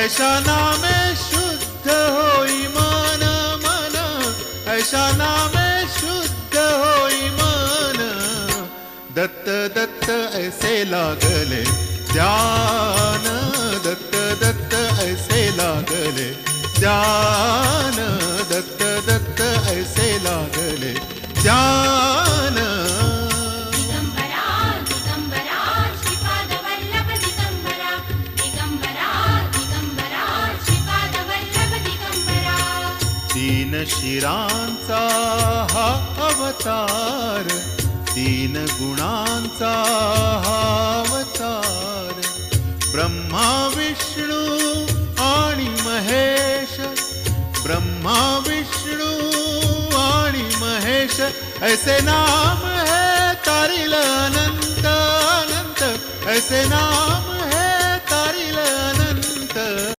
ऐसा नामे शुद्ध होई मन मन, ऐसा नामे शुद्ध होई मन। दत्त दत्त ऐसे लागले ध्यान, दत्त दत्त ऐसे लागले ध्यान, दत्त दत्त ऐसे लागले ध्यान। दिगंबरा दिगंबरा श्रीपाद वल्लभ दिगंबरा, दिगंबरा दिगंबरा श्रीपाद वल्लभ दिगंबरा। तीन शिरांचा हा अवतार, तीन गुणांचा हा अवतार। ब्रह्मा विष्णू आणि महेश, ब्रह्मा विष्णू आणि महेश, ऐसे नाम है तारिल अनंत अनंत, ऐसे नाम है